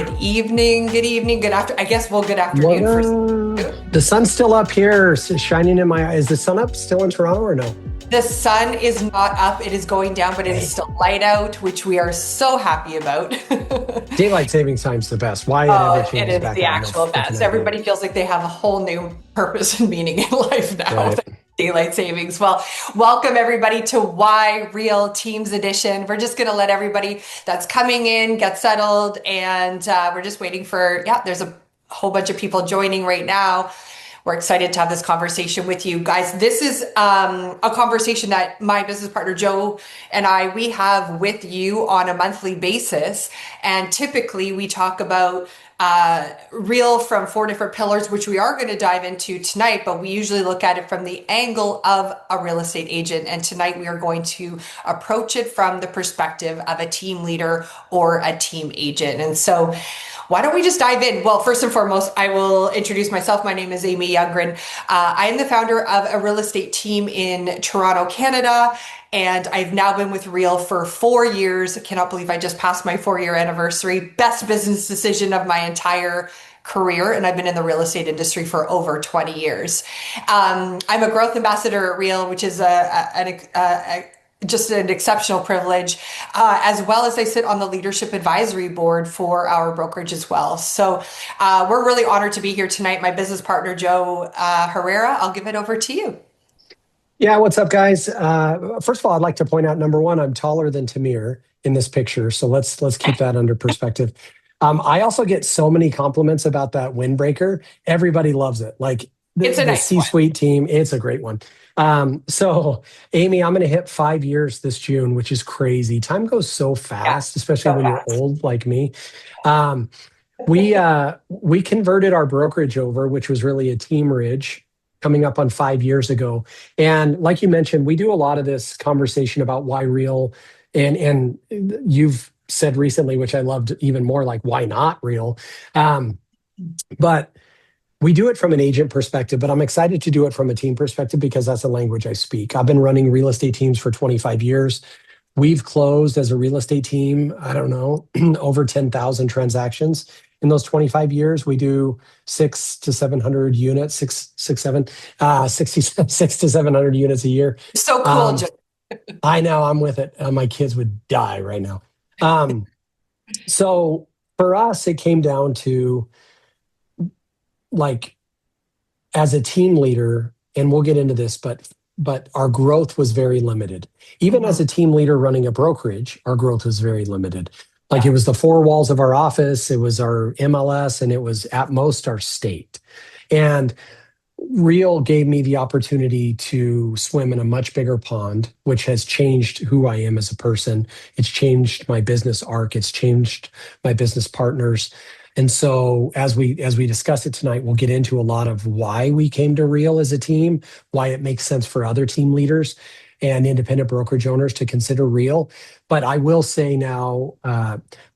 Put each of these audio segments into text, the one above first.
Good evening, good after. I guess good What afternoon for you. the sun's still up here, shining in my eye. Is the sun up still in Toronto or no? The sun is not up; it is going down, but it is Hey, still light out, which we are so happy about. daylight savings time's the best. Why it ever Oh, it changes is back, the I have no actual freaking best. idea. Everybody feels like they have a whole new purpose and meaning in life now. Right. Daylight savings. Well, welcome everybody to Why Real Teams Edition. We're just going to let everybody that's coming in get settled, and we're just waiting for, there's a whole bunch of people joining right now. We're excited to have this conversation with you guys. This is a conversation that my business partner Joe and we have with you on a monthly basis. And typically we talk about real from four different pillars, which we are going to dive into tonight, but we usually look at it from the angle of a real estate agent. And tonight we are going to approach it from the perspective of a team leader or a team agent. And so why don't we just dive in? Well, first and foremost, I will introduce myself. My name is Amy Youngren. I am the founder of a real estate team in Toronto, Canada, and I've now been with Real for 4 years. I cannot believe I just passed my 4-year anniversary. Best business decision of my entire career, and I've been in the real estate industry for over 20 years. I'm a growth ambassador at Real, which is just an exceptional privilege, as well as I sit on the leadership advisory board for our brokerage as well. So we're really honored to be here tonight. My business partner, Joe Herrera, I'll give it over to you. Yeah, what's up, guys? First of all, I'd like to point out, number one, I'm taller than Tamir in this picture, so let's keep that under perspective. I also get so many compliments about that windbreaker. Everybody loves it. Like It's a the nice one. C-suite team, it's a great one. So Amy, I'm going to hit 5 years this June, which is crazy. Time goes so fast, especially So when you're fast. old like me. Um, we converted our brokerage over, which was really a team ridge coming up on 5 years ago. And like you mentioned, we do a lot of this conversation about why real, and you've said recently, which I loved even more, like why not real. But we do it from an agent perspective, but I'm excited to do it from a team perspective because that's the language I speak. I've been running real estate teams for 25 years. We've closed as a real estate team, I don't know, over 10,000 transactions in those 25 years. We do 66 to 700 units a year. So cool, Um, Joe. I know, I'm with it. My kids would die right now. So for us, it came down to, like, as a team leader, and we'll get into this, but our growth was very limited. Even as a team leader running a brokerage, our growth was very limited. Like, it was the four walls of our office, it was our MLS, and it was at most our state. And Real gave me the opportunity to swim in a much bigger pond, which has changed who I am as a person. It's changed my business arc. It's changed my business partners. And so as we discuss it tonight, we'll get into a lot of why we came to Real as a team, why it makes sense for other team leaders and independent brokerage owners to consider Real. But I will say now,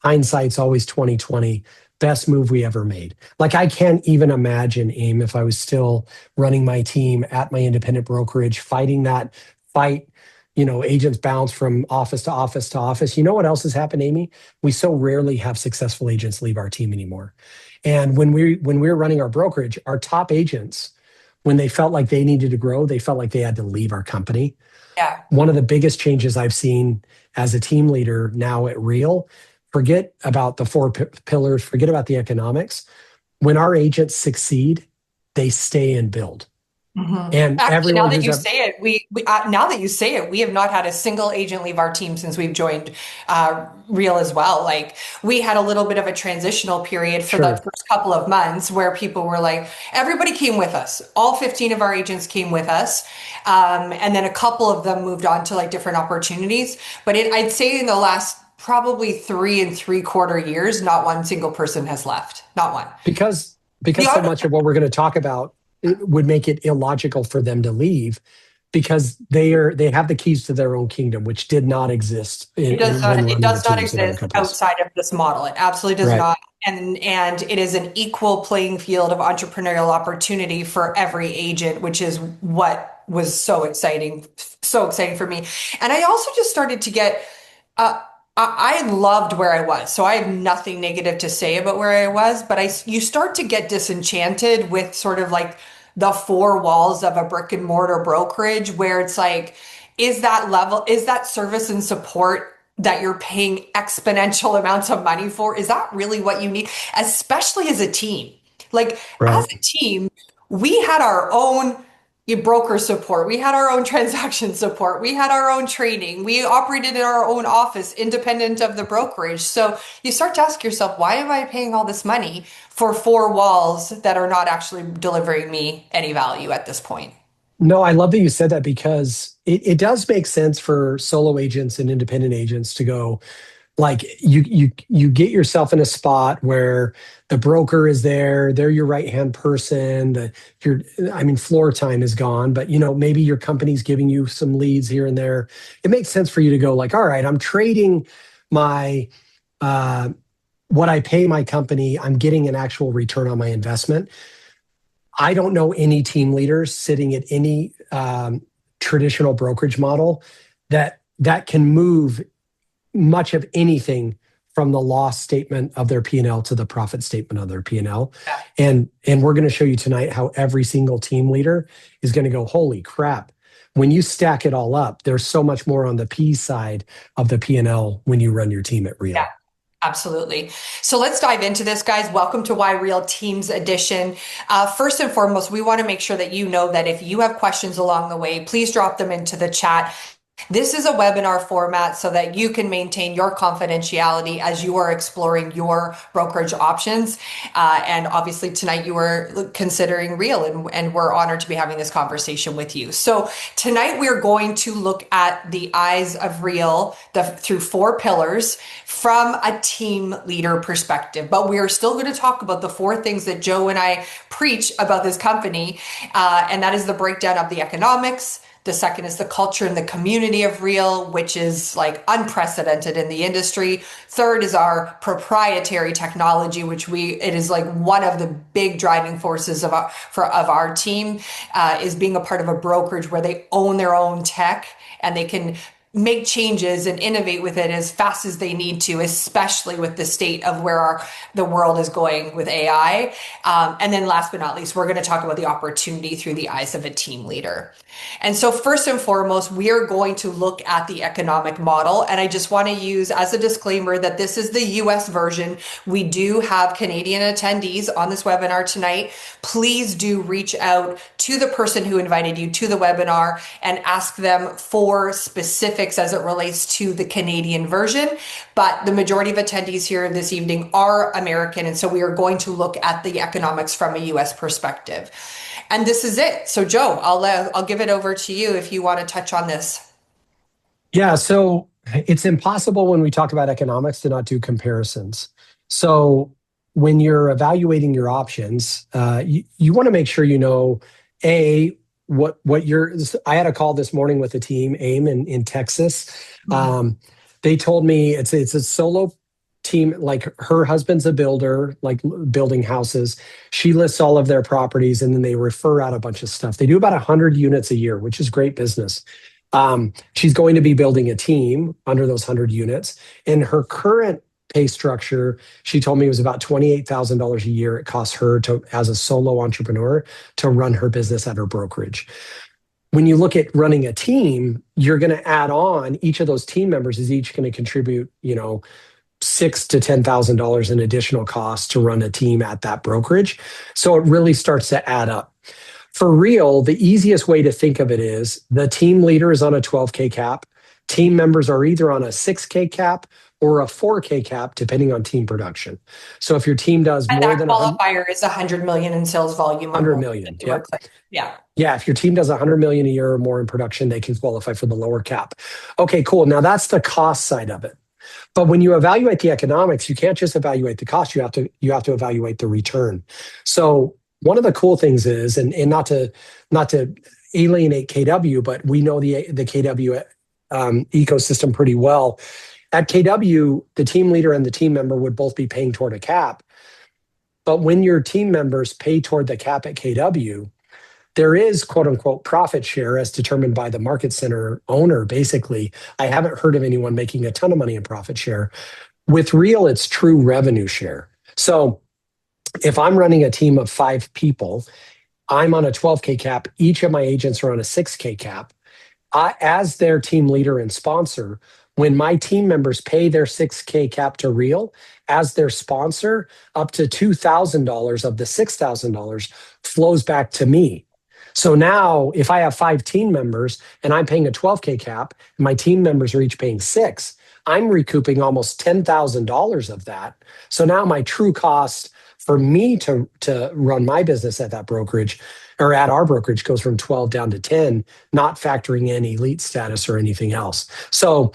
hindsight's always 2020. Best move we ever made. Like, I can't even imagine, Aim, if I was still running my team at my independent brokerage, fighting that fight. Agents bounce from office to office to office. You know what else has happened, Amy? We so rarely have successful agents leave our team anymore. And when we were running our brokerage, our top agents, when they felt like they needed to grow, they felt like they had to leave our company. Yeah. One of the biggest changes I've seen as a team leader now at Real, forget about the four pillars, forget about the economics. When our agents succeed, they stay and build. And Actually, now everyone that who's you ever, say it, now that you say it, we have not had a single agent leave our team since we've joined Real as well. Like, we had a little bit of a transitional period for the sure, first couple of months where people were like, everybody came with us. All 15 of our agents came with us, and then a couple of them moved on to like different opportunities. But I'd say in the last probably 3.75 years, not one single person has left. Not one. because The so much of what we're going to talk about, it would make it illogical for them to leave, because they have the keys to their own kingdom, which did not exist when It running the does not teams at other exist companies. outside of this model. It absolutely does Right. not. And it is an equal playing field of entrepreneurial opportunity for every agent, which is what was so exciting for me. And I also just started to get I loved where I was, so I have nothing negative to say about where I was. But you start to get disenchanted with sort of like the four walls of a brick and mortar brokerage, where it's like, is that service and support that you're paying exponential amounts of money for? Is that really what you need, especially as a team? Like as Right. a team, we had our own broker support. We had our own transaction support. We had our own training. We operated in our own office independent of the brokerage. So you start to ask yourself, why am I paying all this money for four walls that are not actually delivering me any value at this point? No, I love that you said that because it does make sense for solo agents and independent agents to go, like you get yourself in a spot where the broker is there, they're your right hand person, your I mean floor time is gone, but maybe your company's giving you some leads here and there. It makes sense for you to go like, all right, I'm trading my uh what I pay my company, I'm getting an actual return on my investment. I don't know any team leaders sitting at any traditional brokerage model that can move much of anything from the loss statement of their P&L to the profit statement of their P&L. And we're going to show you tonight how every single team leader is going to go, holy crap. When you stack it all up, there's so much more on the P side of the P&L when you run your team at Yeah. Real. Absolutely. So let's dive into this, guys. Welcome to Why Real Teams Edition. First and foremost, we want to make sure that you know that if you have questions along the way, please drop them into the chat. This is a webinar format so that you can maintain your confidentiality as you are exploring your brokerage options. And obviously tonight you were considering Real, and we're honored to be having this conversation with you. So tonight we're going to look at the eyes of Real through four pillars from a team leader perspective. But we are still going to talk about the four things that Joe and I preach about this company. And that is the breakdown of the economics. The second is the culture and the community of Real, which is like unprecedented in the industry. Third is our proprietary technology, which it is like one of the big driving forces of our team, is being a part of a brokerage where they own their own tech and they can make changes and innovate with it as fast as they need to, especially with the state of where the world is going with AI. And then last but not least, we're going to talk about the opportunity through the eyes of a team leader. And so first and foremost, we are going to look at the economic model. And I just want to use as a disclaimer that this is the US version. We do have Canadian attendees on this webinar tonight. Please do reach out to the person who invited you to the webinar and ask them for specifics as it relates to the Canadian version. But the majority of attendees here this evening are American. And so we are going to look at the economics from a US perspective. And this is it. So Joe, I'll give it over to you if you want to touch on this. Yeah, so it's impossible when we talk about economics to not do comparisons. So when you're evaluating your options, you want to make sure you know, A, I had a call this morning with a team, AIM in Texas. They told me it's a solo team, like her husband's a builder, like building houses. She lists all of their properties and then they refer out a bunch of stuff. They do about 100 units a year, which is great business. She's going to be building a team under those 100 units. And her current pay structure, she told me, was about $28,000 a year. It costs her as a solo entrepreneur to run her business at her brokerage. When you look at running a team, you're going to add on, each of those team members is each going to contribute, $6,000 to $10,000 in additional costs to run a team at that brokerage. So it really starts to add up. For Real, the easiest way to think of it is the team leader is on a 12K cap. Team members are either on a 6K cap or a 4K cap, depending on team production. So if your team does And more that than qualifier is 100 million in sales volume. 100 million, yep. Yeah. Yeah, if your team does 100 million a year or more in production, they can qualify for the lower cap. Okay, cool. Now that's the cost side of it. But when you evaluate the economics, you can't just evaluate the cost. You have to evaluate the return. So one of the cool things is, and not to alienate KW, but we know the KW ecosystem pretty well. At KW, the team leader and the team member would both be paying toward a cap. But when your team members pay toward the cap at KW, there is quote unquote profit share as determined by the market center owner. Basically, I haven't heard of anyone making a ton of money in profit share. With Real, it's true revenue share. So if I'm running a team of 5 people, I'm on a 12K cap. Each of my agents are on a 6K cap. As their team leader and sponsor, when my team members pay their 6K cap to Real, as their sponsor, up to $2,000 of the $6,000 flows back to me. So now, if I have 5 team members and I'm paying a 12K cap, and my team members are each paying six, I'm recouping almost $10,000 of that. So now my true cost for me to run my business at that brokerage or at our brokerage goes from 12 down to 10, not factoring in elite status or anything else. So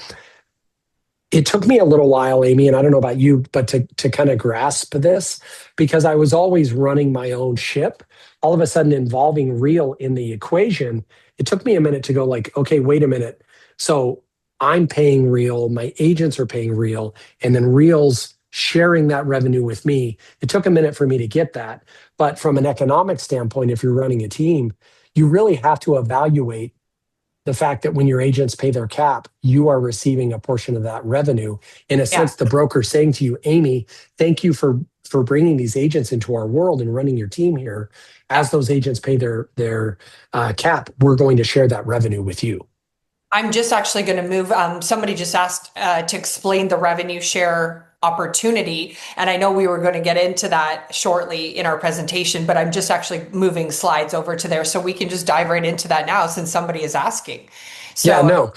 it took me a little while, Amy, and I don't know about you, but to kind of grasp this, because I was always running my own ship. All of a sudden, involving Real in the equation, it took me a minute to go like, okay, wait a minute. So I'm paying Real, my agents are paying Real, and then Real's sharing that revenue with me. It took a minute for me to get that. But from an economic standpoint, if you're running a team, you really have to evaluate the fact that when your agents pay their cap, you are receiving a portion of that revenue. In a Yeah. sense, the broker saying to you, Amy, thank you for bringing these agents into our world and running your team here. As those agents pay their cap, we're going to share that revenue with you. I'm just actually going to move. Somebody just asked to explain the revenue share opportunity. And I know we were going to get into that shortly in our presentation, but I'm just actually moving slides over to there so we can just dive right into that now since somebody is asking. So Yeah, no.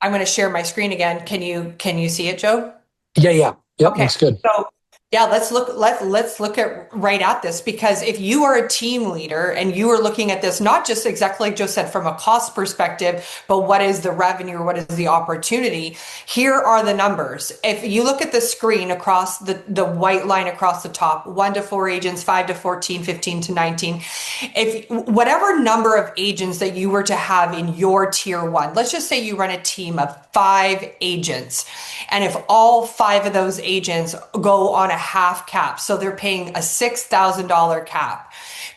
I'm going to share my screen again. Can you see it, Joe? Yeah. Yep, Okay. looks good. So yeah, let's look at right at this, because if you are a team leader and you are looking at this, not just exactly like Joe said from a cost perspective, but what is the revenue or what is the opportunity? Here are the numbers. If you look at the screen across the white line across the top, 1 to 4 agents, 5 to 14, 15 to 19, if whatever number of agents that you were to have in your tier 1, let's just say you run a team of 5 agents, and if all 5 of those agents go on a half cap, so they're paying a $6,000 cap,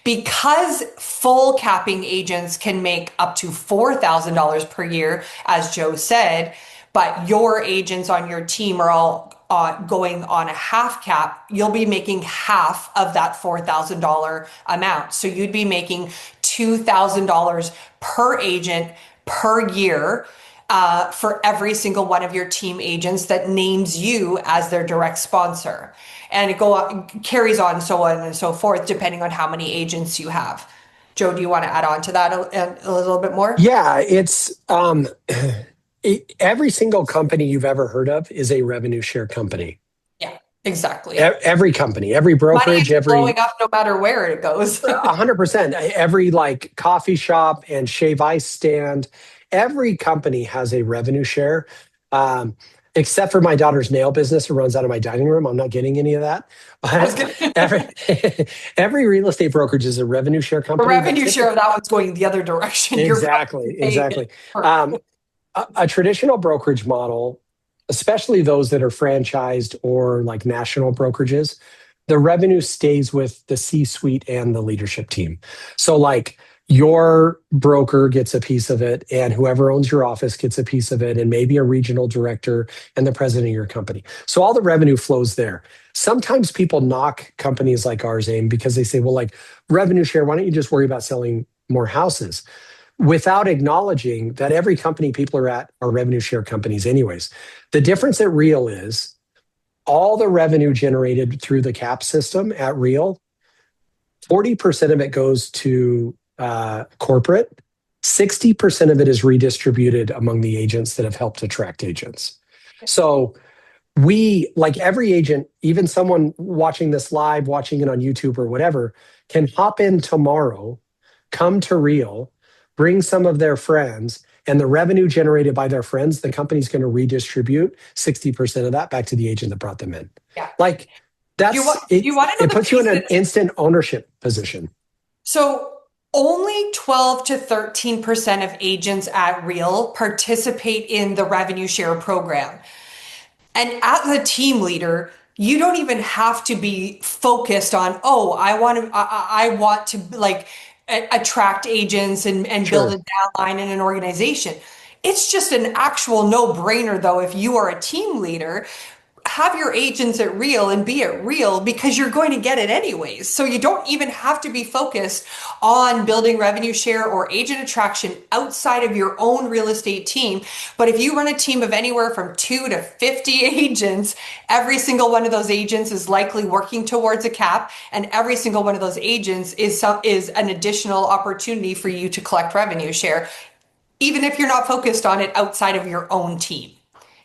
because full capping agents can make up to $4,000 per year, as Joe said, but your agents on your team are all going on a half cap, you'll be making half of that $4,000 amount. So you'd be making $2,000 per agent per year for every single one of your team agents that names you as their direct sponsor. And it carries on and so forth, depending on how many agents you have. Joe, do you want to add on to that a little bit more? Yeah, it's every single company you've ever heard of is a revenue share company. Yeah, exactly. Every company, every Money brokerage, is blowing up no matter where it goes. 100%. Every like coffee shop and shave ice stand, every company has a revenue share. Except for my daughter's nail business who runs out of my dining room. I'm not getting any of that. But every real estate brokerage is a revenue share The company. revenue share of that one's going the other direction. Exactly. A traditional brokerage model, especially those that are franchised or like national brokerages, the revenue stays with the C-suite and the leadership team. So like your broker gets a piece of it, and whoever owns your office gets a piece of it, and maybe a regional director and the president of your company. So all the revenue flows there. Sometimes people knock companies like ours, AIM, because they say, well, like revenue share, why don't you just worry about selling more houses? Without acknowledging that every company people are at are revenue share companies anyways. The difference at Real is all the revenue generated through the cap system at Real, 40% of it goes to corporate, 60% of it is redistributed among the agents that have helped attract agents. So we, like every agent, even someone watching this live, watching it on YouTube or whatever, can hop in tomorrow, come to Real, bring some of their friends, and the revenue generated by their friends, the company's going to redistribute 60% of that back to the agent that brought them in. Yeah. Like that's it puts you in an instant ownership position. So only 12 to 13% of agents at Real participate in the revenue share program. And as a team leader, you don't even have to be focused on, oh, I want to like attract agents and build a Sure. downline in an organization. It's just an actual no-brainer, though, if you are a team leader, have your agents at real and be at real because you're going to get it anyways. So you don't even have to be focused on building revenue share or agent attraction outside of your own real estate team. But if you run a team of anywhere from 2 to 50 agents, every single one of those agents is likely working towards a cap, and every single one of those agents is an additional opportunity for you to collect revenue share, even if you're not focused on it outside of your own team.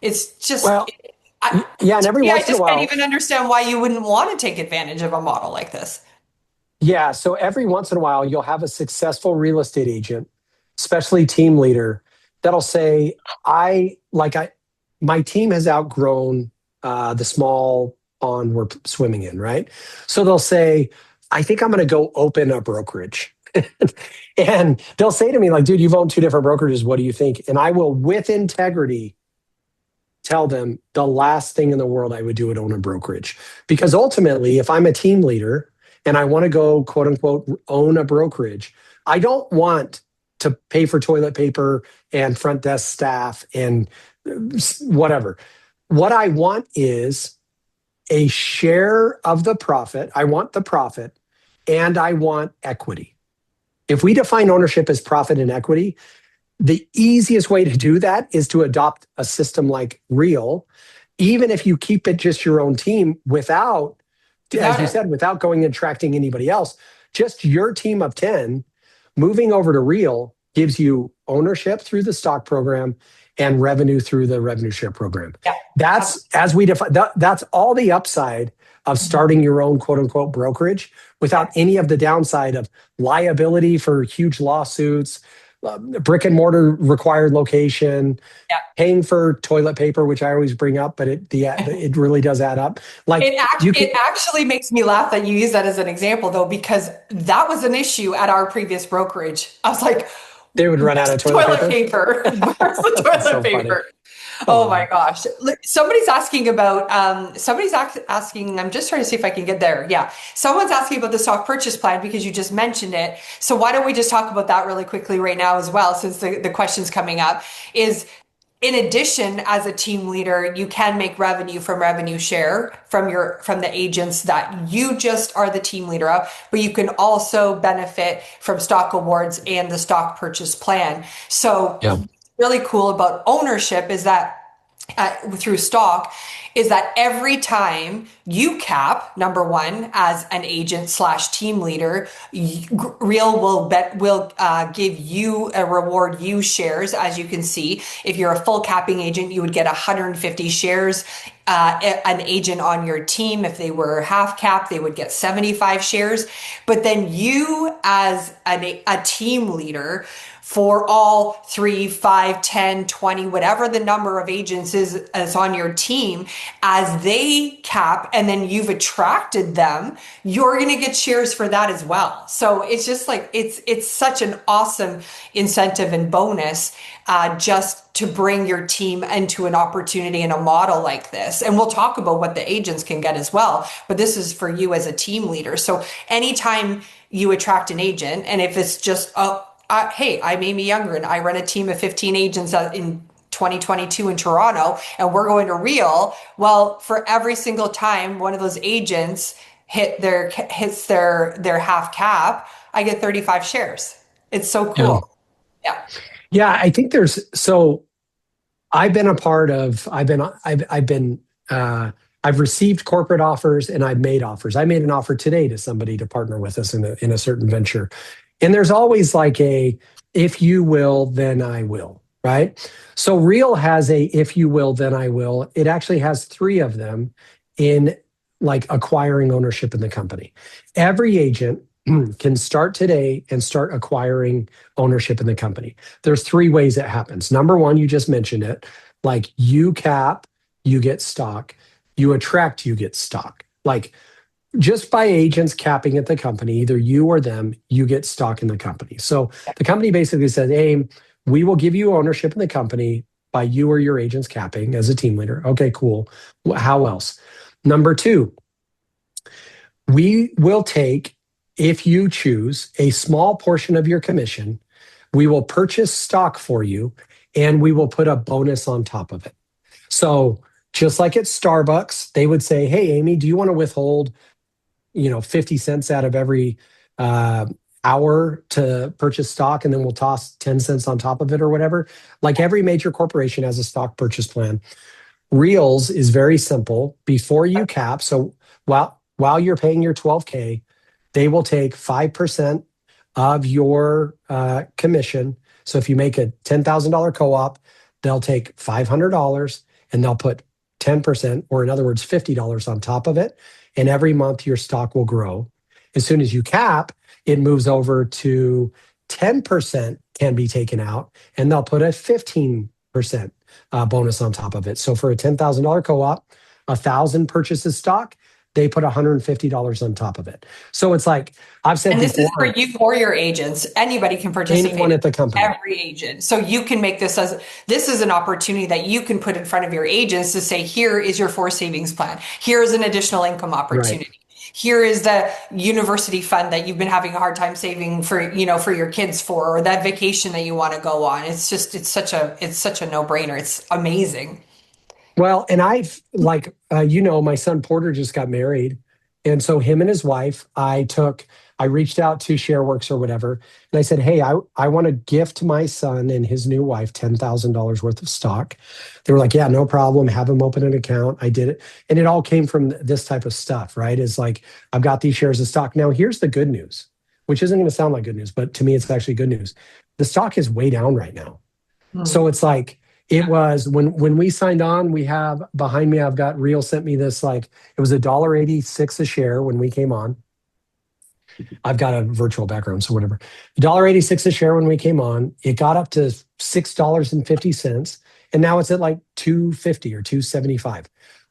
It's just, Well, I, yeah, and to every me, I once in a just can't while, even understand why you wouldn't want to take advantage of a model like this. yeah. So every once in a while, you'll have a successful real estate agent, especially team leader, that'll say, I, my team has outgrown the small pond we're swimming in, right? So they'll say, I think I'm going to go open a brokerage. And they'll say to me, like, dude, you've owned two different brokerages. What do you think? And I will, with integrity, tell them the last thing in the world I would do would own a brokerage. Because ultimately, if I'm a team leader and I want to go, quote unquote, own a brokerage, I don't want to pay for toilet paper and front desk staff and whatever. What I want is a share of the profit. I want the profit and I want equity. If we define ownership as profit and equity, the easiest way to do that is to adopt a system like Real, even if you keep it just your own team without, as Without you it. said, without going and attracting anybody else, just your team of 10 moving over to Real gives you ownership through the stock program and revenue through the revenue share program. Yeah. That's as we define that's all the upside of starting your own quote unquote brokerage without any of the downside of liability for huge lawsuits, brick and mortar required location, Yeah. paying for toilet paper, which I always bring up, but it really does add up. It Like act you it can, actually makes me laugh that you use that as an example though, because that was an issue at our previous brokerage. I was like, they would run out where's of the toilet toilet paper. paper? Where's the That's toilet so funny. paper? Oh my Oh, gosh. Somebody's asking about, asking, I'm just trying to see if I can get there. Yeah. Someone's asking about the stock purchase plan because you just mentioned it. So why don't we just talk about that really quickly right now as well, since the question's coming up, is in addition, as a team leader, you can make revenue from revenue share from the agents that you just are the team leader of, but you can also benefit from stock awards and the stock purchase plan. So yeah. really cool about ownership is that through stock is that every time you cap number one as an agent slash team leader, real will give you a reward you shares. As you can see, if you're a full capping agent, you would get 150 shares. An agent on your team, if they were half cap, they would get 75 shares. But then you as a team leader, for all 3, 5, 10, 20, whatever the number of agents is on your team, as they cap and then you've attracted them, you're going to get shares for that as well. So it's just like, it's such an awesome incentive and bonus just to bring your team into an opportunity in a model like this. And we'll talk about what the agents can get as well, but this is for you as a team leader. So anytime you attract an agent, and if it's just, hey, I'm Amy Youngren. I run a team of 15 agents in 2022 in Toronto, and we're going to Real. Well, for every single time one of those agents hits their half cap, I get 35 shares. It's so Yeah. cool. Yeah. Yeah. I think there's, so I've been a part of, I've received corporate offers and I've made offers. I made an offer today to somebody to partner with us in a certain venture. And there's always like if you will, then I will, right? So Real has if you will, then I will. It actually has three of them in like acquiring ownership in the company. Every agent can start today and start acquiring ownership in the company. There's three ways it happens. Number one, you just mentioned it, like you cap, you get stock, you attract, you get stock. Like just by agents capping at the company, either you or them, you get stock in the company. So the company basically says, hey, we will give you ownership in the company by you or your agents capping as a team leader. Okay, cool. How else? Number two, we will take if you choose a small portion of your commission, we will purchase stock for you and we will put a bonus on top of it. So just like at Starbucks, they would say, hey, Amy, do you want to withhold 50 cents out of every uh, hour to purchase stock, and then we'll toss 10 cents on top of it or whatever. Like every major corporation has a stock purchase plan. Reels is very simple. Before you cap, so while you're paying your 12K, they will take 5% of your commission. So if you make a $10,000 co-op, they'll take $500 and they'll put 10%, or in other words, $50 on top of it. And every month your stock will grow. As soon as you cap, it moves over to 10% can be taken out, and they'll put a 15% bonus on top of it. So for a $10,000 co-op, 1,000 purchases stock, they put $150 on top of it. So it's like I've said And this before, is for you or your agents. Anybody can participate. anyone at the company. Every agent. So you can make this as this is an opportunity that you can put in front of your agents to say, here is your forced savings plan. Here is an additional income opportunity. Right. Here is the university fund that you've been having a hard time saving for, for your kids for, or that vacation that you want to go on. It's such a no-brainer. It's amazing. Well, and I've my son Porter just got married. And so him and his wife, I reached out to ShareWorks or whatever. And I said, hey, I want to gift my son and his new wife $10,000 worth of stock. They were like, yeah, no problem. Have him open an account. I did it. And it all came from this type of stuff, right? It's like, I've got these shares of stock. Now, here's the good news, which isn't going to sound like good news, but to me, it's actually good news. The stock is way down right now. So it's like, it was when we signed on, we have behind me, I've got Real sent me this, like it was $1.86 a share when we came on. I've got a virtual background, so whatever. $1.86 a share when we came on. It got up to $6.50, and now it's at like $2.50 or $2.75.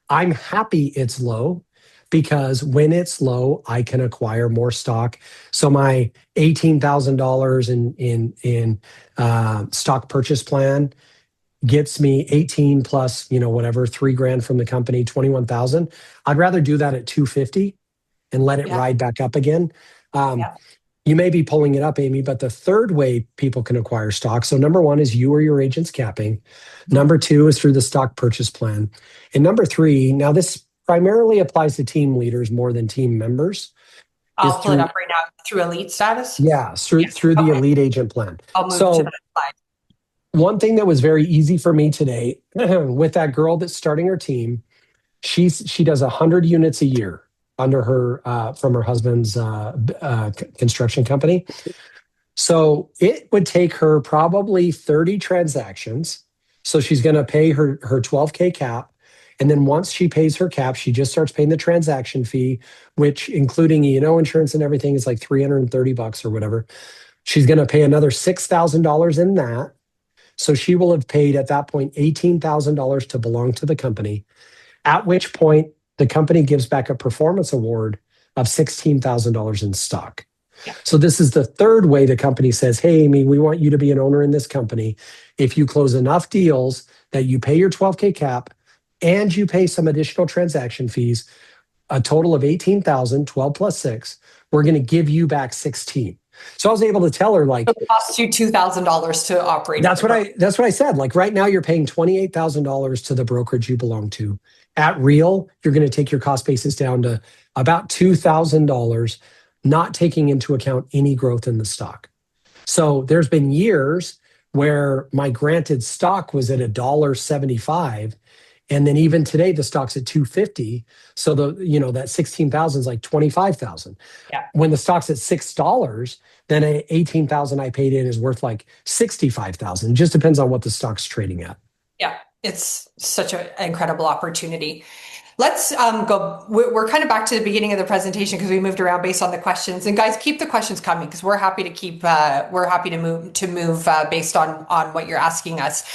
I'm happy it's low, because when it's low, I can acquire more stock. So my $18,000 in stock purchase plan gets me 18 plus, whatever, $3,000 from the company, 21,000. I'd rather do that at 250 and let it ride back up again. You may be pulling it up, Amy, but the third way people can acquire stock. So number one is you or your agent's capping. Number two is through the stock purchase plan. And number three, now this primarily applies to team leaders more than team members. I'll pull it up right now through elite status. Yeah, through the elite agent plan. I'll move to that slide. One thing that was very easy for me today with that girl that's starting her team, she does 100 units a year under her from her husband's construction company. So it would take her probably 30 transactions. So she's going to pay her 12K cap. And then once she pays her cap, she just starts paying the transaction fee, which including insurance and everything is like $330 or whatever. She's going to pay another $6,000 in that. So she will have paid at that point $18,000 to belong to the company, at which point the company gives back a performance award of $16,000 in stock. Yeah. So this is the third way the company says, hey, Amy, we want you to be an owner in this company. If you close enough deals that you pay your 12K cap and you pay some additional transaction fees, a total of 18,000, 12 plus 6, we're going to give you back 16. So I was able to tell her, like, it costs you $2,000 to operate. That's what I said. Like right now you're paying $28,000 to the brokerage you belong to. At Real, you're going to take your cost basis down to about $2,000, not taking into account any growth in the stock. So there's been years where my granted stock was at $1.75. And then even today, the stock's at 250. So that 16,000 is like 25,000. Yeah. When the stock's at $6, then 18,000 I paid in is worth like 65,000. It just depends on what the stock's trading at. Yeah, it's such an incredible opportunity. Let's go. We're kind of back to the beginning of the presentation because we moved around based on the questions. And guys, keep the questions coming because we're happy to keep. We're happy to move based on what you're asking us.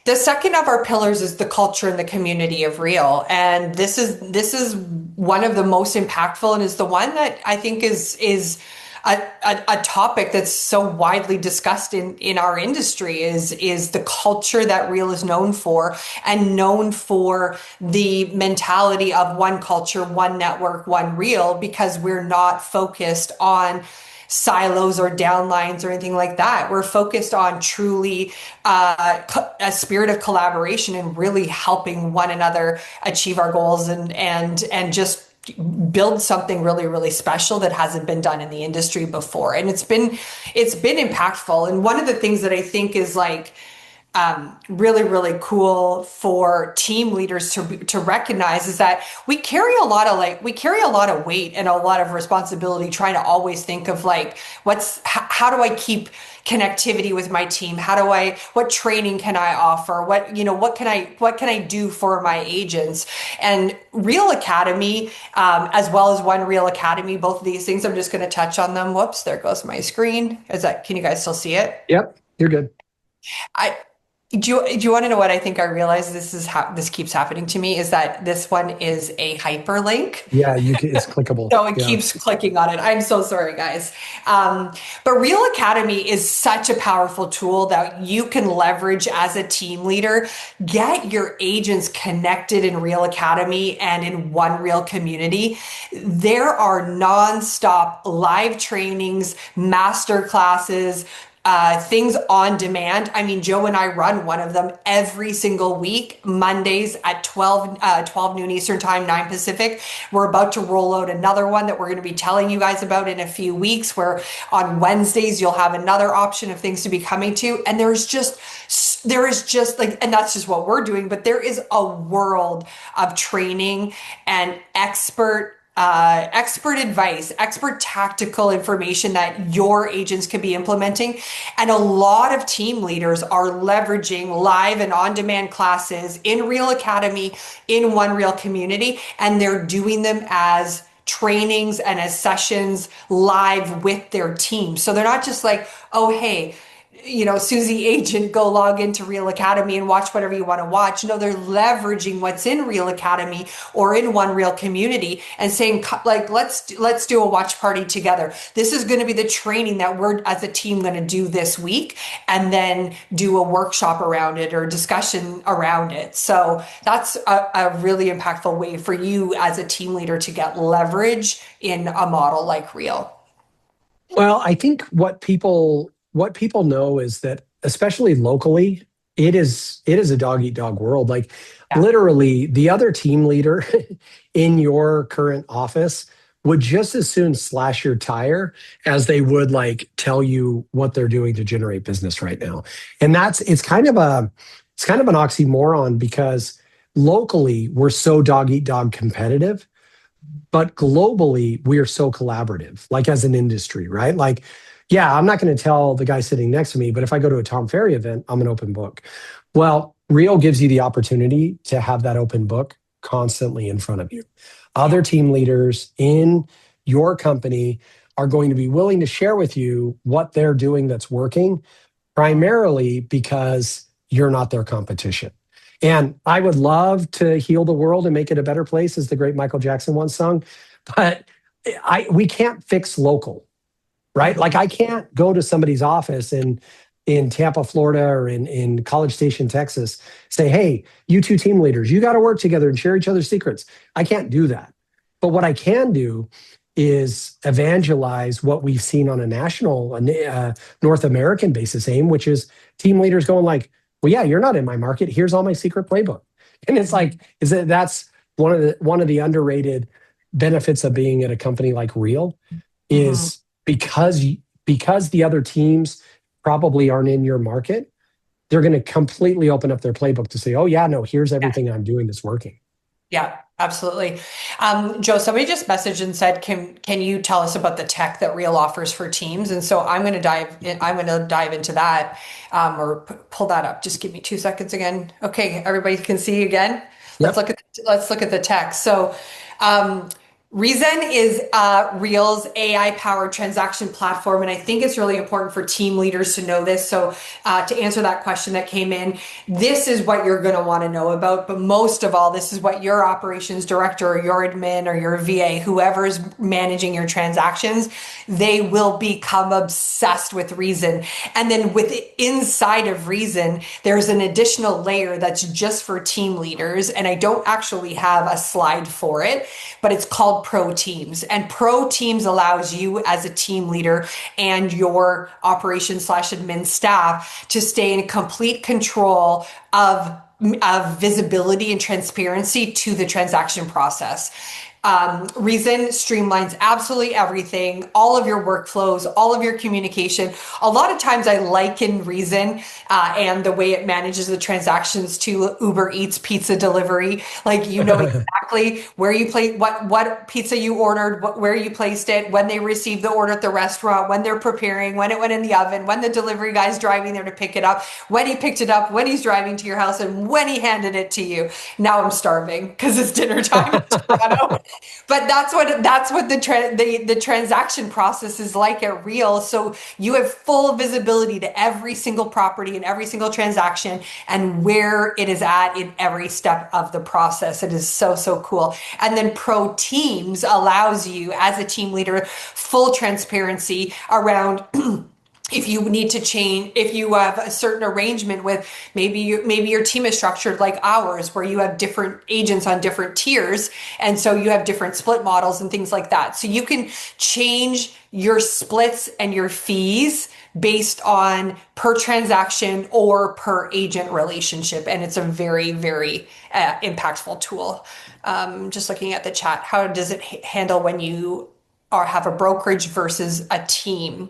The second of our pillars is the culture and the community of Real. And this is one of the most impactful and is the one that I think is a topic that's so widely discussed in our industry is the culture that Real is known for, and known for the mentality of one culture, one network, one Real, because we're not focused on silos or downlines or anything like that. We're focused on truly a spirit of collaboration and really helping one another achieve our goals, and just build something really, really special that hasn't been done in the industry before. And it's been impactful. And one of the things that I think is like really, really cool for team leaders to recognize is that we carry a lot of weight and a lot of responsibility, trying to always think of like, how do I keep connectivity with my team? What training can I offer? What can I do for my agents? And Real Academy, as well as One Real Academy, both of these things, I'm just going to touch on them. Whoops, there goes my screen. Can you guys still see it? Yep, you're good. I do you want to know what I think I realize this is how this keeps happening to me, is that this one is a hyperlink. Yeah, it's clickable. So it Yeah. keeps clicking on it. I'm so sorry, guys. But Real Academy is such a powerful tool that you can leverage as a team leader. Get your agents connected in Real Academy and in One Real Community. There are nonstop live trainings, master classes, things on demand. I mean, Joe and I run one of them every single week, Mondays at 12 noon Eastern time, 9 Pacific. We're about to roll out another one that we're going to be telling you guys about in a few weeks, where on Wednesdays, you'll have another option of things to be coming to. And there is just like, and that's just what we're doing, but there is a world of training and expert advice, expert tactical information that your agents can be implementing. And a lot of team leaders are leveraging live and on-demand classes in Real Academy, in One Real Community, and they're doing them as trainings and as sessions live with their team. So they're not just like, oh, hey, Susie agent, go log into Real Academy and watch whatever you want to watch. No, they're leveraging what's in Real Academy or in One Real Community and saying, like, let's do a watch party together. This is going to be the training that we're as a team going to do this week, and then do a workshop around it or discussion around it. So that's a really impactful way for you as a team leader to get leverage in a model like Real. Well, I think what people know is that, especially locally, it is a dog eat dog world. Like, Yeah. literally, the other team leader in your current office would just as soon slash your tire as they would like tell you what they're doing to generate business right now. And it's kind of an oxymoron, because locally we're so dog eat dog competitive, but globally we are so collaborative, like as an industry, right? Like, yeah, I'm not going to tell the guy sitting next to me, but if I go to a Tom Ferry event, I'm an open book. Well, Real gives you the opportunity to have that open book constantly in front of you. Other team leaders in your company are going to be willing to share with you what they're doing that's working, primarily because you're not their competition. And I would love to heal the world and make it a better place, as the great Michael Jackson once sung, but we can't fix local, right? Like, I can't go to somebody's office in Tampa, Florida, or in College Station, Texas, say, hey, you two team leaders, you got to work together and share each other's secrets. I can't do that. But what I can do is evangelize what we've seen on a national, North American basis, AIM, which is team leaders going like, well, yeah, you're not in my market. Here's all my secret playbook. And it's like, that's one of the underrated benefits of being at a company like Real, is because the other teams probably aren't in your market, they're going to completely open up their playbook to say, oh yeah, no, here's everything I'm doing that's working. Yeah, absolutely. Joe, somebody just messaged and said, can you tell us about the tech that Real offers for teams? And so I'm going to dive into that, or pull that up. Just give me 2 seconds again. Okay, everybody can see again. Yep. Let's look at the tech. So, Reason is Real's AI-powered transaction platform, and I think it's really important for team leaders to know this. So, to answer that question that came in, this is what you're going to want to know about. But most of all, this is what your operations director or your admin or your VA, whoever's managing your transactions, they will become obsessed with Reason. And then with inside of Reason, there's an additional layer that's just for team leaders, and I don't actually have a slide for it, but it's called Pro Teams. And Pro Teams allows you as a team leader and your operations slash admin staff to stay in complete control of visibility and transparency to the transaction process. Reason streamlines absolutely everything, all of your workflows, all of your communication. A lot of times I liken Reason and the way it manages the transactions to Uber Eats pizza delivery. Like, you know exactly where you play, what pizza you ordered, where you placed it, when they received the order at the restaurant, when they're preparing, when it went in the oven, when the delivery guy's driving there to pick it up, when he picked it up, when he's driving to your house, and when he handed it to you. Now I'm starving because it's dinner time in Toronto. But that's what the transaction process is like at Real. So you have full visibility to every single property and every single transaction and where it is at in every step of the process. It is so cool. And then Pro Teams allows you as a team leader full transparency around if you need to change, if you have a certain arrangement with maybe your team is structured like ours, where you have different agents on different tiers, and so you have different split models and things like that. So you can change your splits and your fees based on per transaction or per agent relationship, and it's a very impactful tool. Just looking at the chat, how does it handle when you have a brokerage versus a team?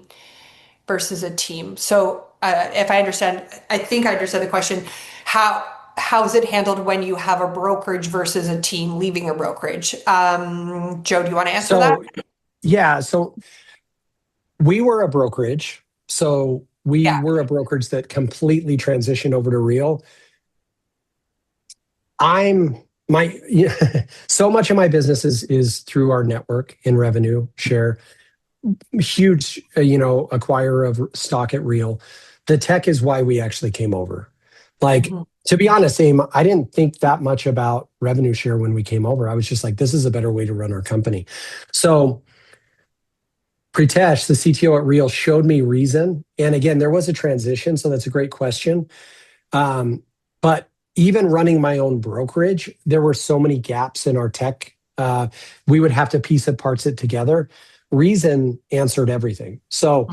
So if I understand, I think I understand the question. How is it handled when you have a brokerage versus a team leaving a brokerage? Joe, do you want to answer that? Yeah, so we were a brokerage. So we Yeah. were a brokerage that completely transitioned over to Real. I'm my so much of my business is through our network in revenue share. Huge, acquirer of stock at Real. The tech is why we actually came over. Like, to be honest, Aim, I didn't think that much about revenue share when we came over. I was just like, this is a better way to run our company. So Pritesh, the CTO at Real, showed me Reason. And again, there was a transition, so that's a great question. But even running my own brokerage, there were so many gaps in our tech. We would have to piece it, parts it together. Reason answered everything. So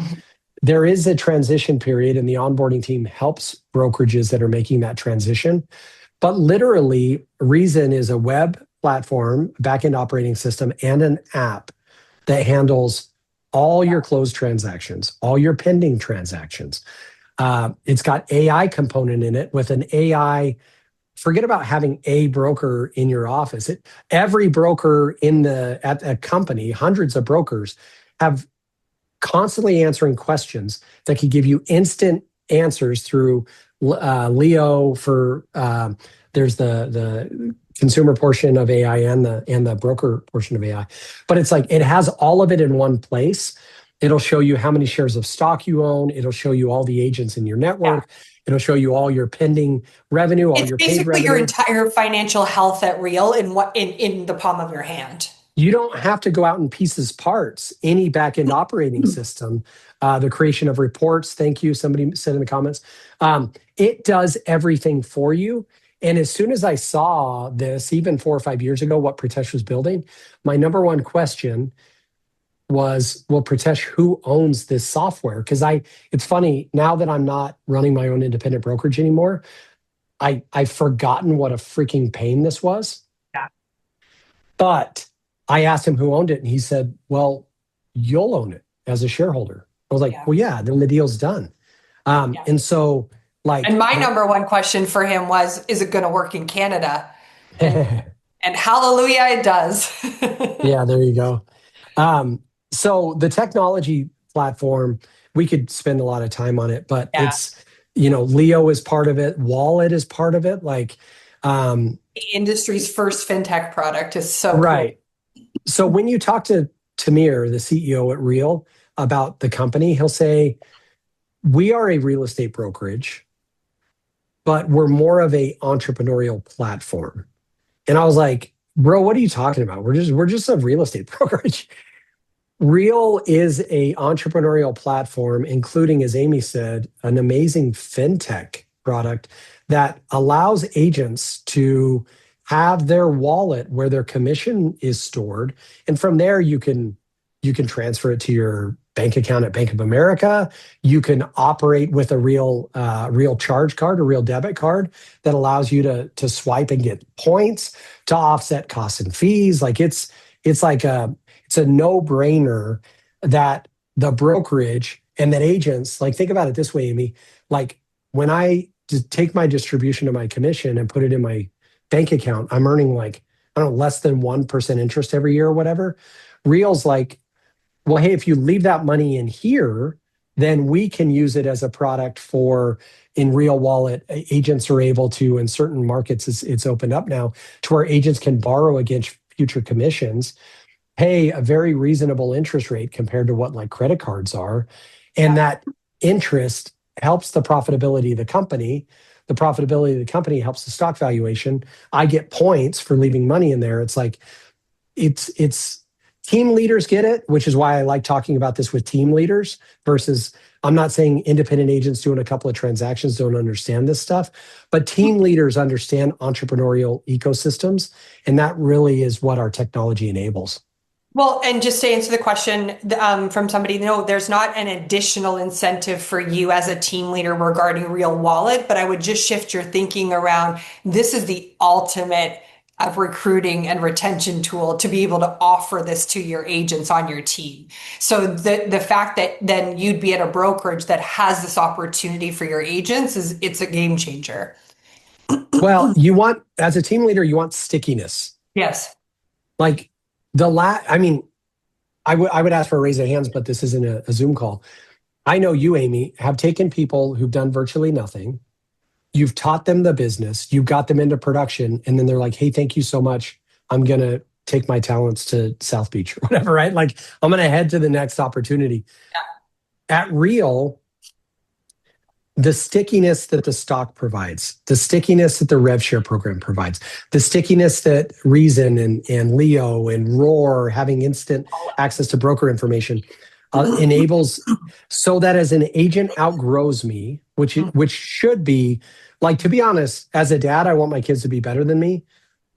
there is a transition period, and the onboarding team helps brokerages that are making that transition. But literally, Reason is a web platform, backend operating system, and an app that handles all your closed transactions, all your pending transactions. It's got AI component in it with an AI. Forget about having a broker in your office. Every broker at a company, hundreds of brokers, have constantly answering questions that could give you instant answers through Leo for there's the consumer portion of AI and the broker portion of AI. But it's like it has all of it in one place. It'll show you how many shares of stock you own. It'll show you all the agents in your network. Yeah. It'll show you all your pending revenue, all your paid revenue. It's basically your entire financial health at Real in the palm of your hand. You don't have to go out and pieces parts any backend operating system. The creation of reports. Thank you. Somebody said in the comments. It does everything for you. And as soon as I saw this, even 4 or 5 years ago, what Pritesh was building, my number one question was, well, Pritesh, who owns this software? Because it's funny, now that I'm not running my own independent brokerage anymore, I've forgotten what a freaking pain this was. Yeah. But I asked him who owned it, and he said, well, you'll own it as a shareholder. I was like, well, yeah, then the deal's done. And so, and my number one question for him was, is it going to work in Canada? And hallelujah, it does. Yeah, there you go. So the technology platform, we could spend a lot of time on it, but it's, Leo is part of it. Wallet is part of it. The industry's first fintech product is so right. Cool. So when you talk to Tamir, the CEO at Real, about the company, he'll say, we are a real estate brokerage, but we're more of a entrepreneurial platform. And I was like, bro, what are you talking about? We're just a real estate brokerage. Real is a entrepreneurial platform, including, as Amy said, an amazing fintech product that allows agents to have their wallet where their commission is stored, and from there you can transfer it to your bank account at Bank of America. You can operate with a real charge card, a real debit card that allows you to swipe and get points to offset costs and fees. Like it's like it's a no-brainer that the brokerage and that agents, like, think about it this way, Amy, like when I just take my distribution of my commission and put it in my bank account, I'm earning like, I don't know, less than 1% interest every year or whatever. Real's like, well, hey, if you leave that money in here, then we can use it as a product for in Real Wallet. Agents are able to, in certain markets, it's opened up now to where agents can borrow against future commissions, pay a very reasonable interest rate compared to what like credit cards are. And Yeah. that interest helps the profitability of the company. The profitability of the company helps the stock valuation. I get points for leaving money in there. It's like, it's team leaders get it, which is why I like talking about this with team leaders versus, I'm not saying independent agents doing a couple of transactions don't understand this stuff, but team leaders understand entrepreneurial ecosystems. And that really is what our technology enables. Well, and just to answer the question from somebody, no, there's not an additional incentive for you as a team leader regarding Real Wallet, but I would just shift your thinking around this is the ultimate of recruiting and retention tool to be able to offer this to your agents on your team. So the fact that then you'd be at a brokerage that has this opportunity for your agents it's a game changer. Well, you want, as a team leader, you want stickiness. Yes. Like I mean, I would ask for a raise of hands, but this isn't a Zoom call. I know you, Amy, have taken people who've done virtually nothing. You've taught them the business, you got them into production, and then they're like, hey, thank you so much. I'm going to take my talents to South Beach or whatever, right? Like, I'm going to head to the next opportunity. At Real, the stickiness that the stock provides, the stickiness that the rev share program provides, the stickiness that Reason and Leo and Roar having instant access to broker information enables, so that as an agent outgrows me, which should be, like, to be honest, as a dad, I want my kids to be better than me.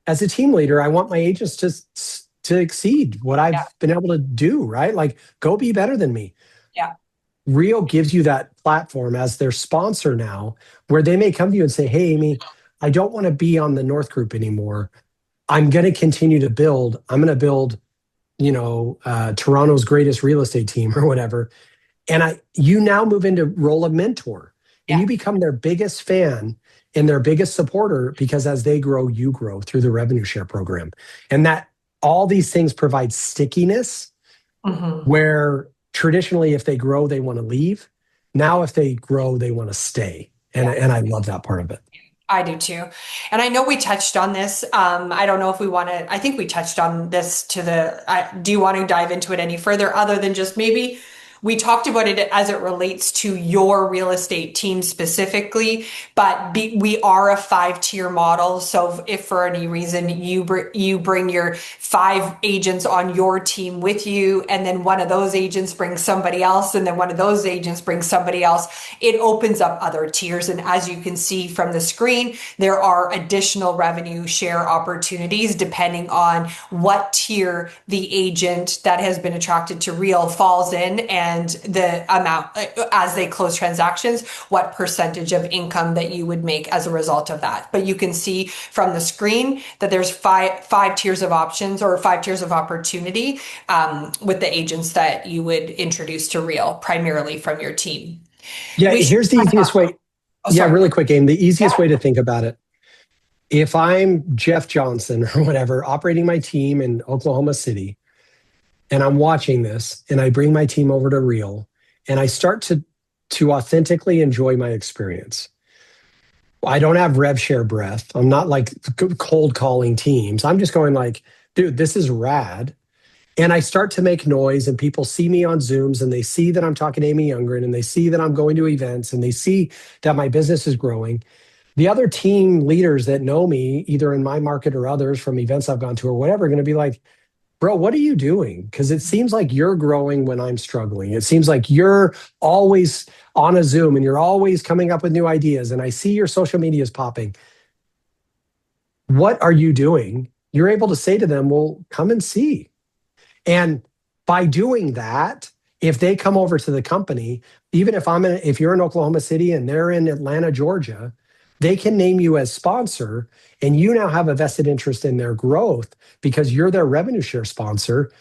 As a team leader, I want my agents to exceed what I've Yeah. been able to do, right? Like, go be better than me. Yeah. Real gives you that platform as their sponsor now, where they may come to you and say, hey, Amy, I don't want to be on the North Group anymore. I'm going to continue to build. I'm going to build, Toronto's greatest real estate team or whatever. And you now move into role of mentor and Yeah. you become their biggest fan and their biggest supporter, because as they grow, you grow through the revenue share program. And that all these things provide stickiness, Mhm. where traditionally, if they grow, they want to leave. Now, if they grow, they want to stay. Yeah. And I love that part of it. I do too. And I know we touched on this. I don't know if we want to, I think we touched on this do you want to dive into it any further other than just maybe we talked about it as it relates to your real estate team specifically, but we are a 5-tier model. So if for any reason you bring your 5 agents on your team with you, and then one of those agents brings somebody else, and then one of those agents brings somebody else, it opens up other tiers. And as you can see from the screen, there are additional revenue share opportunities depending on what tier the agent that has been attracted to Real falls in, and the amount as they close transactions, what percentage of income that you would make as a result of that. But you can see from the screen that there's five tiers of options, or 5 tiers of opportunity with the agents that you would introduce to Real, primarily from your team. Yeah, We should here's the talk easiest about, way. oh, Yeah, sorry. really quick, Aim. The easiest Yeah. way to think about it: if I'm Jeff Johnson or whatever, operating my team in Oklahoma City, and I'm watching this, and I bring my team over to Real, and I start to authentically enjoy my experience. I don't have rev share breath. I'm not like cold calling teams. I'm just going like, dude, this is rad. and I start to make noise, and people see me on Zooms, and they see that I'm talking to Amy Youngren, and they see that I'm going to events, and they see that my business is growing. The other team leaders that know me, either in my market or others from events I've gone to or whatever, are going to be like, bro, what are you doing? Because it seems like you're growing when I'm struggling. It seems like you're always on a Zoom and you're always coming up with new ideas. And I see your social media is popping. What are you doing? You're able to say to them, well, come and see. And by doing that, if they come over to the company, even if you're in Oklahoma City and they're in Atlanta, Georgia, they can name you as sponsor, and you now have a vested interest in their growth because you're their revenue share sponsor.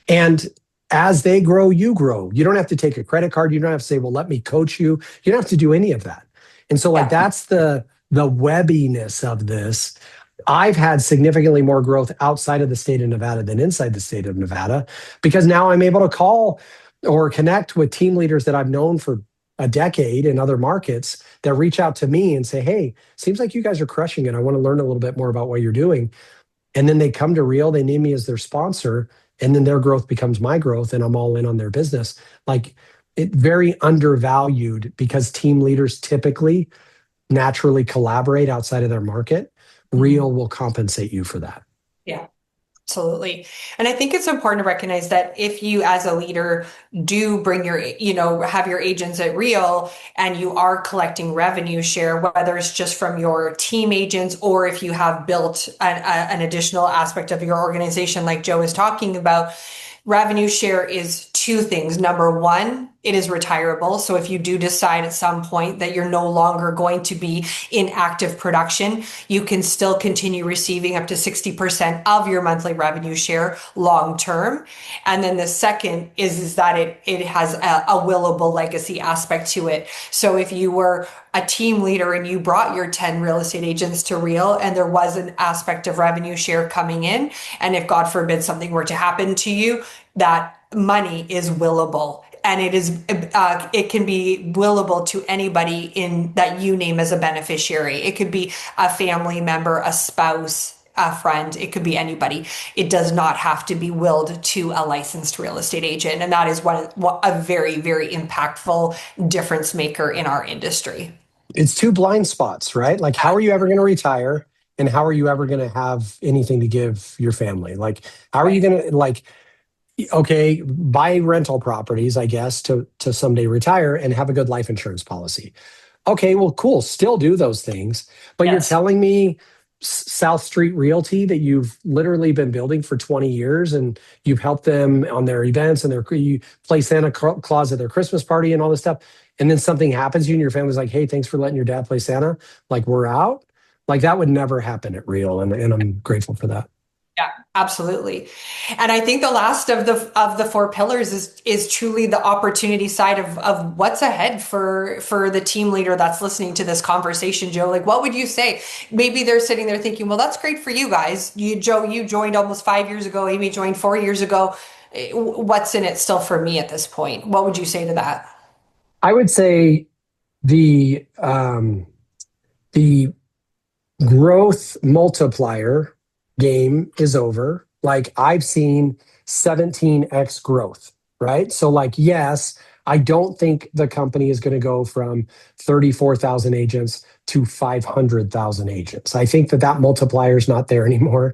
And as they grow, you grow. You don't have to take a credit card. You don't have to say, well, let me coach you. You don't have to do any of that. And so like that's the webbiness of this. I've had significantly more growth outside of the state of Nevada than inside the state of Nevada, because now I'm able to call or connect with team leaders that I've known for a decade in other markets that reach out to me and say, hey, seems like you guys are crushing it. I want to learn a little bit more about what you're doing. And then they come to Real, they name me as their sponsor, and then their growth becomes my growth, and I'm all in on their business. Like, it very undervalued, because team leaders typically naturally collaborate outside of their market. Real will compensate you for that. Yeah. Absolutely. And I think it's important to recognize that if you as a leader do bring have your agents at Real and you are collecting revenue share, whether it's just from your team agents or if you have built an additional aspect of your organization, like Joe is talking about, revenue share is two things. Number one, it is retirable. So if you do decide at some point that you're no longer going to be in active production, you can still continue receiving up to 60% of your monthly revenue share long term. And then the second is that it has a willable legacy aspect to it. So if you were a team leader and you brought your 10 real estate agents to Real and there was an aspect of revenue share coming in, and if God forbid something were to happen to you, that money is willable, and it can be willable to anybody in that you name as a beneficiary. It could be a family member, a spouse, a friend. It could be anybody. It does not have to be willed to a licensed real estate agent, and that is a very, very impactful difference maker in our industry. It's two blind spots, right? Like, how are you ever going to retire? And how are you ever going to have anything to give your family? Like, how are you going to, like, okay, buy rental properties, I guess, to someday retire and have a good life insurance policy. Okay, well, cool. Still do those things. But You're telling me South Street Realty that you've literally been building for 20 years and you've helped them on their events and you play Santa Claus at their Christmas party and all this stuff. And then something happens to you and your family's like, hey, thanks for letting your dad play Santa. Like, we're out. Like, that would never happen at Real. And I'm grateful for that. Yeah, absolutely. And I think the last of the four pillars is truly the opportunity side of what's ahead for the team leader that's listening to this conversation, Joe. Like, what would you say? Maybe they're sitting there thinking, well, that's great for you guys. Joe, you joined almost 5 years ago. Amy joined 4 years ago. What's in it still for me at this point? What would you say to that? I would say the growth multiplier game is over. Like, I've seen 17x growth, right? So like, yes, I don't think the company is going to go from 34,000 agents to 500,000 agents. I think that multiplier is not there anymore.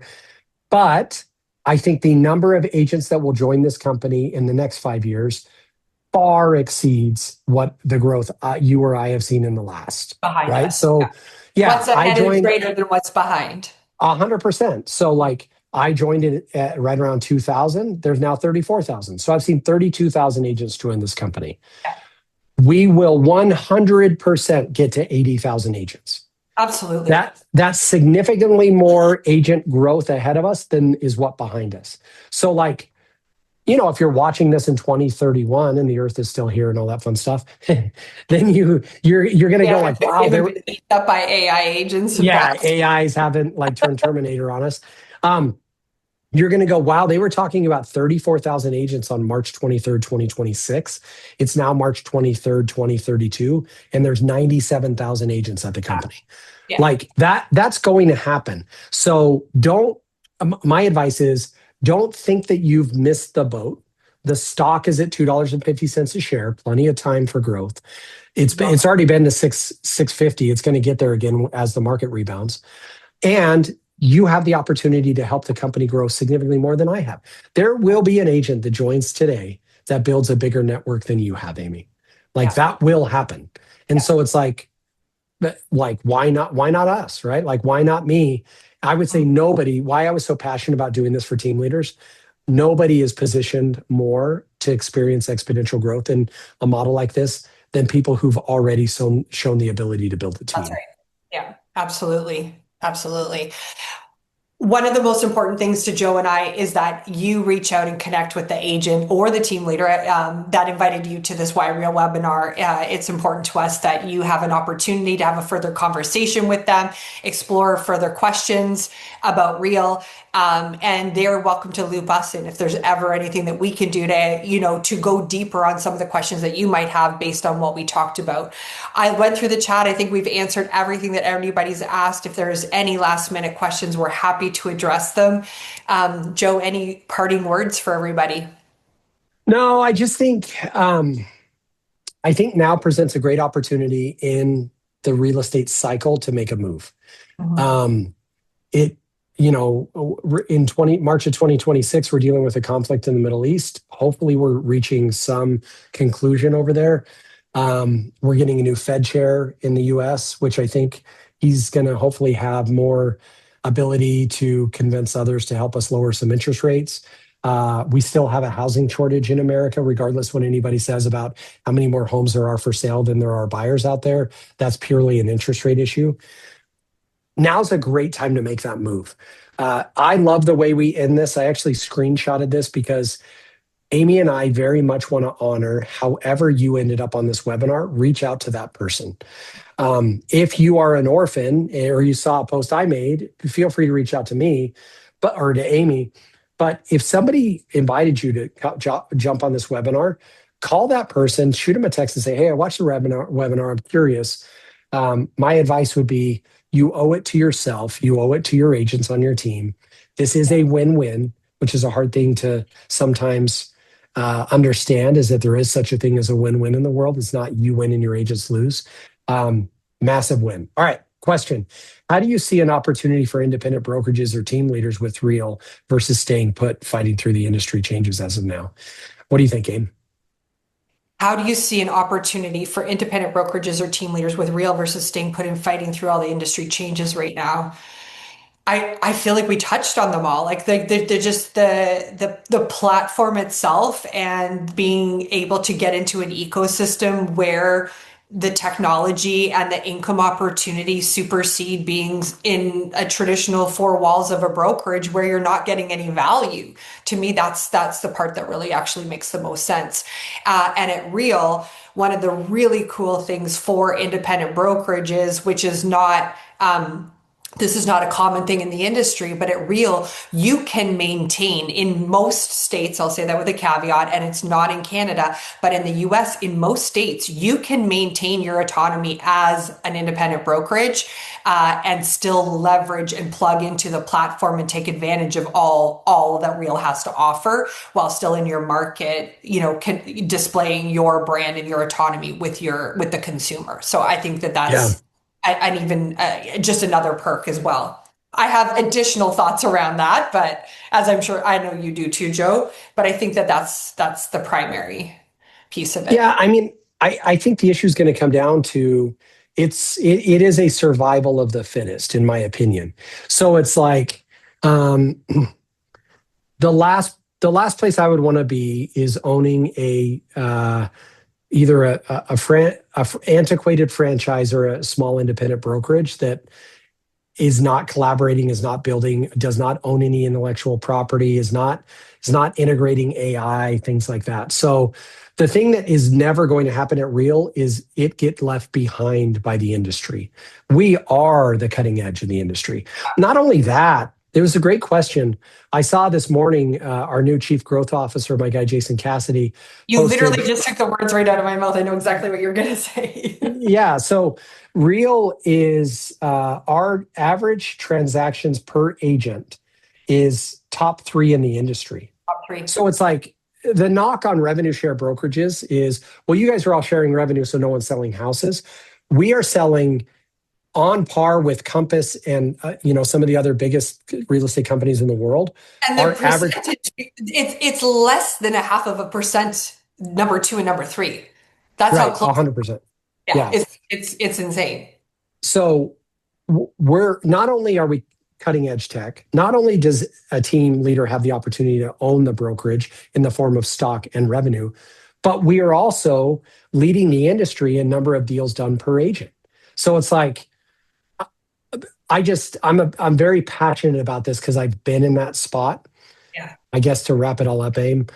But I think the number of agents that will join this company in the next 5 years far exceeds what the growth you or I have seen in the last. Behind right? us. So yeah, what's ahead is greater than what's behind. 100%. So like, I joined it at right around 2000. There's now 34,000. So I've seen 32,000 agents join this company. Yeah. We will 100% get to 80,000 agents. Absolutely. That's significantly more agent growth ahead of us than is what behind us. So like, if you're watching this in 2031 and the earth is still here and all that fun stuff, then you're going to go like, wow, they're beat up by AI agents. Yeah, AIs haven't like turned Terminator on us. You're going to go, wow, they were talking about 34,000 agents on March 23rd, 2026. It's now March 23rd, 2032, and there's 97,000 agents at the company. Yeah. Like that's going to happen. So my advice is, Don't think that you've missed the boat. The stock is at $2.50 a share, plenty of time for growth. It's already been to 650. It's going to get there again as the market rebounds. And you have the opportunity to help the company grow significantly more than I have. There will be an agent that joins today that builds a bigger network than you have, Amy. Like that will happen. And so it's like why not us, right? Like why not me? I would say nobody, why I was so passionate about doing this for team leaders, nobody is positioned more to experience exponential growth in a model like this than people who've already shown the ability to build a team. That's right. Yeah, absolutely. Absolutely. One of the most important things to Joe and I is that you reach out and connect with the agent or the team leader that invited you to this Why Real webinar. It's important to us that you have an opportunity to have a further conversation with them, explore further questions about Real, and they're welcome to loop us in if there's ever anything that we can do to go deeper on some of the questions that you might have based on what we talked about. I went through the chat. I think we've answered everything that anybody's asked. If there's any last minute questions, we're happy to address them. Joe, any parting words for everybody? No, I think now presents a great opportunity in the real estate cycle to make a move. It, in March of 2026, we're dealing with a conflict in the Middle East. Hopefully we're reaching some conclusion over there. We're getting a new Fed chair in the US, which I think he's going to hopefully have more ability to convince others to help us lower some interest rates. We still have a housing shortage in America, regardless what anybody says about how many more homes there are for sale than there are buyers out there. That's purely an interest rate issue. Now's a great time to make that move. I love the way we end this. I actually screenshotted this because Amy and I very much want to honor however you ended up on this webinar. Reach out to that person. If you are an orphan or you saw a post I made, feel free to reach out to me, or to Amy. But if somebody invited you to jump on this webinar, call that person, shoot them a text and say, hey, I watched the webinar. I'm curious. My advice would be you owe it to yourself. You owe it to your agents on your team. This is a win-win, which is a hard thing to sometimes understand, is that there is such a thing as a win-win in the world. It's not you win and your agents lose. Massive win. All right. Question. How do you see an opportunity for independent brokerages or team leaders with Real versus staying put, fighting through the industry changes as of now? What do you think, Abe? How do you see an opportunity for independent brokerages or team leaders with Real versus staying put and fighting through all the industry changes right now? I feel like we touched on them all. Like they're just the platform itself and being able to get into an ecosystem where the technology and the income opportunity supersede being in a traditional four walls of a brokerage where you're not getting any value. To me, that's the part that really actually makes the most sense. And at Real, one of the really cool things for independent brokerages, which is not this is not a common thing in the industry, but at Real, you can maintain in most states, I'll say that with a caveat, and it's not in Canada, but in the US, in most states, you can maintain your autonomy as an independent brokerage and still leverage and plug into the platform and take advantage of all that Real has to offer while still in your market, displaying your brand and your autonomy with the consumer. So I think that's and even just another perk as well. I have additional thoughts around that, but as I'm sure I know you do too, Joe. But I think that's the primary piece of it. Yeah, I mean, I think the issue is going to come down to it is a survival of the fittest, in my opinion. So it's like the last place I would want to be is owning either a antiquated franchise or a small independent brokerage that is not collaborating, is not building, does not own any intellectual property, is not integrating AI, things like that. So the thing that is never going to happen at Real is it get left behind by the industry. We are the cutting edge of the industry. Not only that, there was a great question. I saw this morning, our new chief growth officer, my guy, Jason Cassidy. You literally just took the words right out of my mouth. I know exactly what you're going to say. Yeah. So Real is our average transactions per agent is top 3 in the industry. Top three. So it's like the knock on revenue share brokerages is, well, you guys are all sharing revenue, so no one's selling houses. We are selling on par with Compass and some of the other biggest real estate companies in the world. And the percentage, it's less than 0.5%, number 2 and number 3. That's right, how close. 100%. Yeah. It's insane. So we're not only are we cutting edge tech, not only does a team leader have the opportunity to own the brokerage in the form of stock and revenue, but we are also leading the industry in number of deals done per agent. So it's like, I'm very passionate about this because I've been in that spot. Yeah. I guess to wrap it all up, Aim,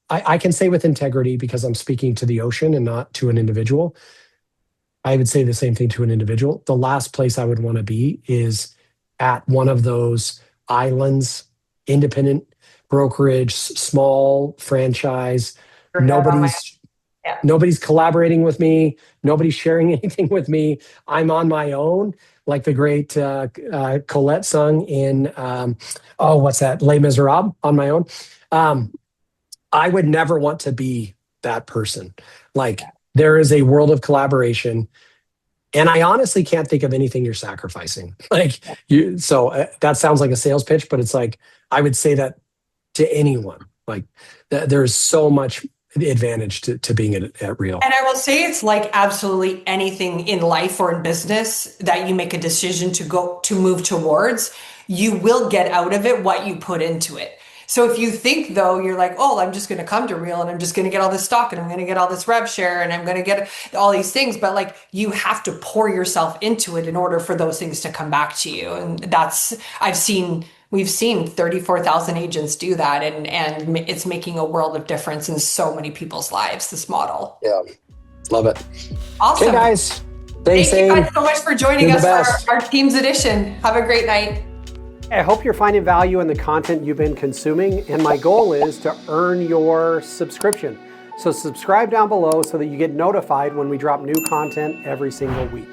I can say with integrity, because I'm speaking to the ocean and not to an individual. I would say the same thing to an individual. The last place I would want to be is at one of those islands, independent brokerage, small franchise. Nobody's collaborating with me. Nobody's sharing anything with me. I'm on my own, like the great Colette sung in, what's that? Les Miserables, on my own. I would never want to be that person. Like, there is a world of collaboration, and I honestly can't think of anything you're sacrificing. So that sounds like a sales pitch, but it's like, I would say that to anyone. Like, there's so much advantage to being at Real. And I will say it's like absolutely anything in life or in business that you make a decision to move towards, you will get out of it what you put into it. So if you think, though, you're like, oh, I'm just going to come to Real and I'm just going to get all this stock and I'm going to get all this rev share and I'm going to get all these things, but like, you have to pour yourself into it in order for those things to come back to you. And we've seen 34,000 agents do that, and it's making a world of difference in so many people's lives, this model. Yeah, love it. Awesome. Okay, guys. Thanks, Thank you guys so much for joining us for our Teams edition. Have a great night. I hope you're finding value in the content you've been consuming, and my goal is to earn your subscription. So subscribe down below so that you get notified when we drop new content every single week.